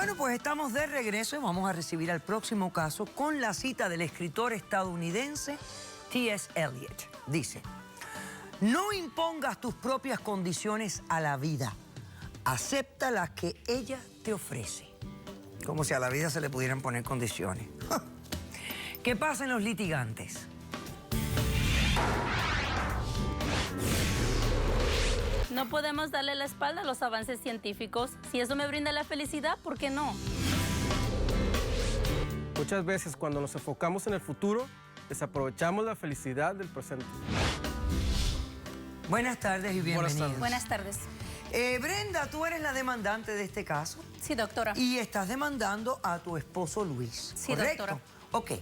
Bueno, pues estamos de regreso y vamos a recibir al próximo caso con la cita del escritor estadounidense T.S. Eliot. Dice, no impongas tus propias condiciones a la vida, acepta las que ella te ofrece. Como si a la vida se le pudieran poner condiciones. ¿Qué pasa en los litigantes? No podemos darle la espalda a los avances científicos. Si eso me brinda la felicidad, ¿por qué no? Muchas veces cuando nos enfocamos en el futuro, desaprovechamos la felicidad del presente. Buenas tardes y bienvenidos. Buenas tardes. Brenda, tú eres la demandante de este caso. Sí, doctora. Y estás demandando a tu esposo Luis. Sí, ¿correcto? doctora. Ok,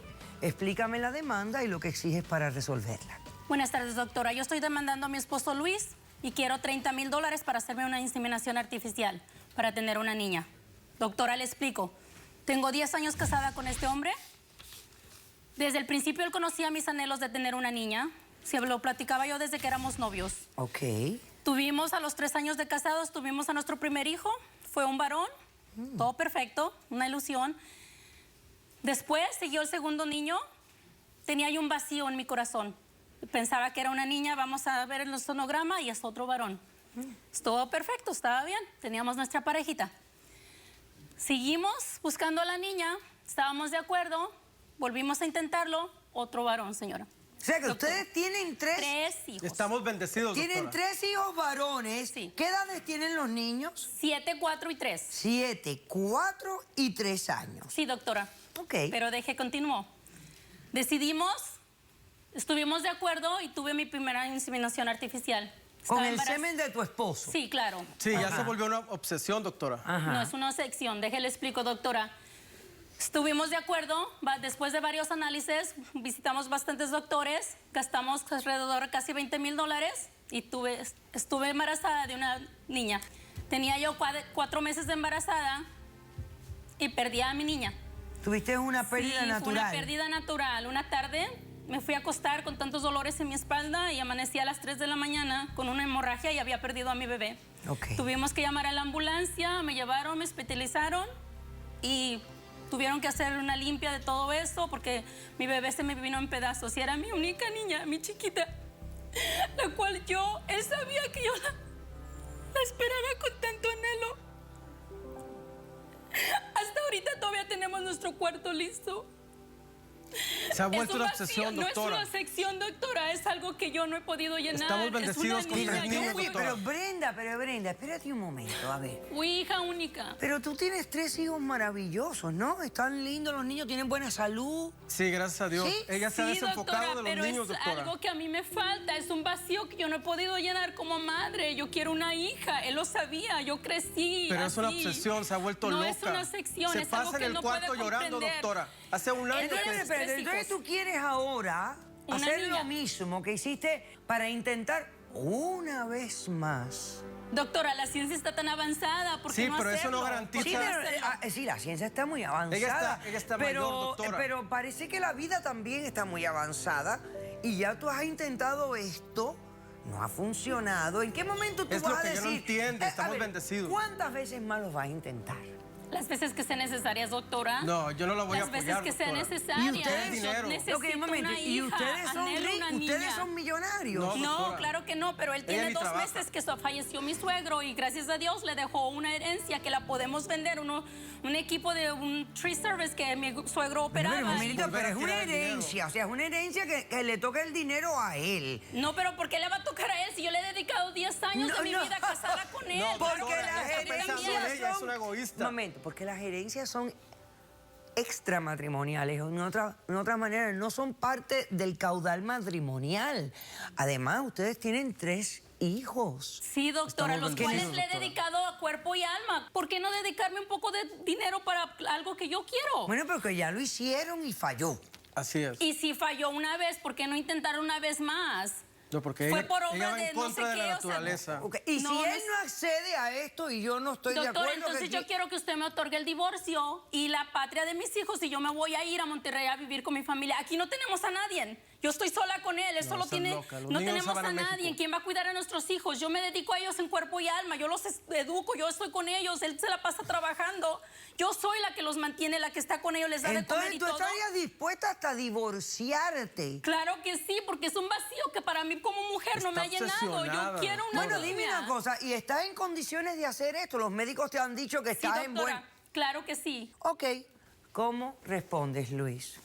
explícame la demanda y lo que exiges para resolverla. Buenas tardes, doctora. Yo estoy demandando a mi esposo Luis y quiero $30,000 para hacerme una inseminación artificial para tener una niña. Doctora, le explico. Tengo 10 años casada con este hombre. Desde el principio él conocía mis anhelos de tener una niña. Se lo platicaba yo desde que éramos novios. Ok. Tuvimos a los 3 años de casados, tuvimos a nuestro primer hijo. Fue un varón, todo perfecto, una ilusión. Después siguió el segundo niño. Tenía yo un vacío en mi corazón. Pensaba que era una niña, vamos a ver el sonograma y es otro varón. Todo perfecto, estaba bien, teníamos nuestra parejita. Seguimos buscando a la niña, estábamos de acuerdo, volvimos a intentarlo, otro varón, señora. O sea que Doctor, ustedes tienen tres hijos. Estamos bendecidos, Tienen doctora. 3 hijos varones. Sí. ¿Qué edades tienen los niños? 7, 4 y 3. 7, 4 y 3 años. Sí, doctora. Ok. Pero continuó. Decidimos, estuvimos de acuerdo y tuve mi primera inseminación artificial. Con Estaba el semen de tu esposo. Sí, claro. Sí, ya se volvió una obsesión, doctora. Ajá. No, es una sección. Déjele explico, doctora. Estuvimos de acuerdo, después de varios análisis, visitamos bastantes doctores, gastamos alrededor de casi $20,000 y estuve embarazada de una niña. Tenía yo 4 meses de embarazada y perdí a mi niña. Tuviste una pérdida natural. Fue una pérdida natural. Una tarde me fui a acostar con tantos dolores en mi espalda y amanecí a las 3 de la mañana con una hemorragia y había perdido a mi bebé. Ok. Tuvimos que llamar a la ambulancia, me llevaron, me hospitalizaron y tuvieron que hacer una limpia de todo eso porque mi bebé se me vino en pedazos y era mi única niña, mi chiquita, la cual él sabía que yo la esperaba con tanto anhelo. Hasta ahorita todavía tenemos nuestro cuarto listo. Se ha vuelto Es un una vacío, obsesión, no doctora. es una sección, doctora, es algo que yo no he podido llenar. Estamos bendecidos con es una 3 niña, niños, yo doctora. Pero Brenda, espérate un momento, a ver. fui hija única. Pero tú tienes 3 hijos maravillosos, ¿no? Están lindos los niños, tienen buena salud. Sí, gracias a Dios. ¿Sí? Ella se ha Sí, desenfocado doctora, de los pero niños, es doctora. algo que a mí me falta, es un vacío que yo no he podido llenar como madre. Yo quiero una hija, él lo sabía, yo crecí Pero así. es una obsesión, se ha vuelto no loca. es una sección, se es pasa algo en que el no cuarto puede llorando, comprender. doctora. Hace un año Entonces, que... Espérate, entonces tú quieres ahora Una hacer niña. lo mismo que hiciste para intentar una vez más. Doctora, la ciencia está tan avanzada, ¿por qué Sí, no pero eso hacerlo? no garantiza- Sí, ¿Por qué no pero, hacerlo? sí, la ciencia está muy avanzada. Ella está pero, mayor, doctora. pero parece que la vida también está muy avanzada y ya tú has intentado esto, no ha funcionado. ¿En qué momento tú Es vas lo a que decir? yo no entiendo, a estamos ver, bendecidos. ¿Cuántas veces más lo vas a intentar? Las veces que sean necesarias, doctora. No, yo no la voy a Las veces apoyar, que sean doctora. necesarias. ¿Y ustedes? Yo Dinero. necesito Ok, un momento. una ¿Y hija, ustedes son anhelo una ustedes niña. son millonarios? No. No, doctora. claro que no, pero él Ella tiene ni 2 trabaja. meses que falleció mi suegro y gracias a Dios le dejó una herencia que la podemos vender, un equipo de un tree service que mi suegro operaba. Pero, un momentito, volver pero a es una tirar el dinero. herencia, o sea, es una herencia que le toca el dinero a él. No, pero ¿por qué le va a tocar a él si yo le he dedicado 10 años No, de mi no. vida casada con él? No, Porque doctora, las ella está pensando en herencias ella, es son... una egoísta. Un momento, porque las herencias son extramatrimoniales, en otra manera, no son parte del caudal matrimonial. Además, ustedes tienen 3 hijos. Sí, doctora, Estamos los cuales bendecidos, le he doctora. dedicado a cuerpo y alma. ¿Por qué no dedicarme un poco de dinero para algo que yo quiero? Bueno, pero que ya lo hicieron y falló. Así es. Y si falló una vez, ¿por qué no intentar una vez más? No, porque Fue ella, por obra ella va de en no contra sé de qué, la o sea, naturaleza. Ok, y No, si no él es- no accede a esto y yo no estoy de Doctora, acuerdo... entonces que- yo quiero que usted me otorgue el divorcio y la patria de mis hijos y yo me voy a ir a Monterrey a vivir con mi familia. Aquí no tenemos a nadie. Yo estoy sola con él, él solo estás tiene, loca. Los no niños tenemos se van a a nadie. México. ¿Quién va a cuidar a nuestros hijos? Yo me dedico a ellos en cuerpo y alma, yo los educo, yo estoy con ellos, él se la pasa trabajando. Yo soy la que los mantiene, la que está con ellos, les da de comer Entonces y tú todo. estarías dispuesta hasta a divorciarte. Claro que sí, porque es un vacío que para mí como mujer no me ha Está llenado. Yo obsesionada, quiero una Bueno, niña. dime una cosa, ¿y estás en condiciones de hacer esto? Los médicos te han dicho que Sí, estás en doctora, buen... claro que sí. Ok, ¿cómo respondes, Luis?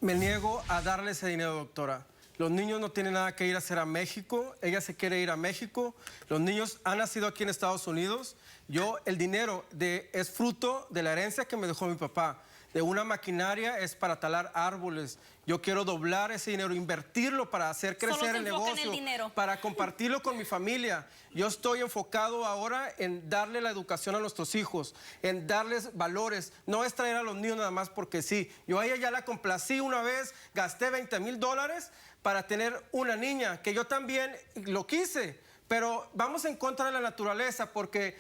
Me niego a darle ese dinero, doctora. Los niños no tienen nada que ir a hacer a México. Ella se quiere ir a México. Los niños han nacido aquí en Estados Unidos. El dinero es fruto de la herencia que me dejó mi papá. De una maquinaria es para talar árboles. Yo quiero doblar ese dinero, invertirlo para hacer Solo crecer se el enfoca en el negocio, dinero. para compartirlo con mi familia. Yo estoy enfocado ahora en darle la educación a nuestros hijos, en darles valores. No es traer a los niños nada más porque sí. Yo a ella ya la complací una vez, gasté $20,000 para tener una niña, que yo también lo quise, pero vamos en contra de la naturaleza porque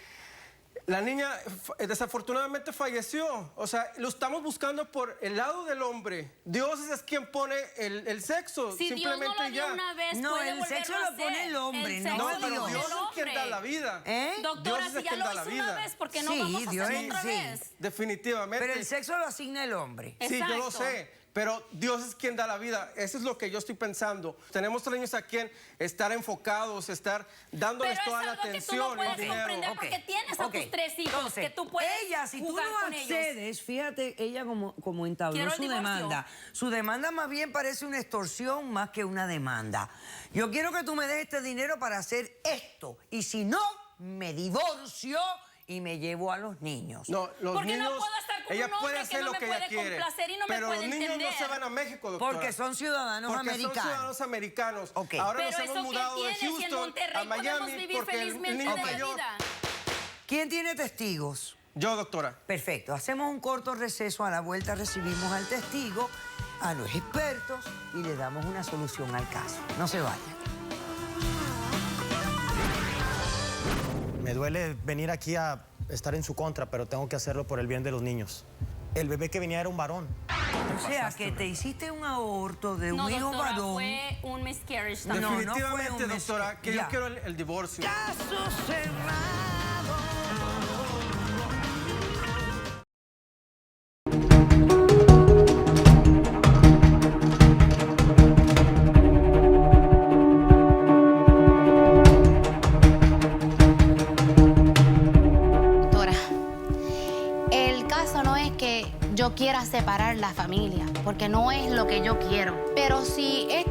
la niña desafortunadamente falleció. O sea, lo estamos buscando por el lado del hombre. Dios es quien pone el sexo, Si Dios no simplemente lo dio ya. una vez, No, puede el volverlo sexo a lo hacer. pone el hombre, El no sexo No, lo pero pone Dios el es quien da hombre. la vida. ¿Eh? Doctora, Dios es si el ya quien lo da la hizo una vida. vez, ¿por qué no Sí, vamos a Dios hacerlo es- otra sí. vez? Definitivamente. Pero el sexo lo asigna el hombre. Sí, yo lo Exacto. sé, pero Dios es quien da la vida. Eso es lo que yo estoy pensando. Tenemos niños a quien estar enfocados, estar dándoles Pero es toda la algo que tú atención. no puedes el dinero. comprender Ok, porque tienes a ok. tus 3 hijos, Entonces, que tú puedes ella, si tú jugar no con ellos. accedes, fíjate, ella como entabló Quiero el su divorcio. demanda. Su demanda más bien parece una extorsión más que una demanda. Yo quiero que tú me des este dinero para hacer esto. Y si no, me divorcio y me llevo a los niños. No, los Porque no niños, puedo estar con ella un hombre puede que hacer no lo me que ella puede quiere. complacer y no me pero puede los niños no entender. se van a México, doctora. Porque son ciudadanos Porque americanos. son ciudadanos americanos. Ok. Ahora Pero nos hemos eso que mudado de tiene, si en Houston Monterrey a Miami podemos vivir porque el felizmente niño de la mayor. vida. ¿Quién tiene testigos? Yo, doctora. Perfecto. Hacemos un corto receso. A la vuelta recibimos al testigo, a los expertos y le damos una solución al caso. No se vayan. Me duele venir aquí a estar en su contra, pero tengo que hacerlo por el bien de los niños. El bebé que venía era un varón. O sea, que te hiciste un aborto de No, un hijo doctora, varón. fue un miscarriage No, también. no fue Definitivamente, un doctora, que ya. yo quiero el divorcio. Caso cerrado. Doctora, el caso no es que yo quiera separar la familia, porque no es lo que yo quiero. Pero si esta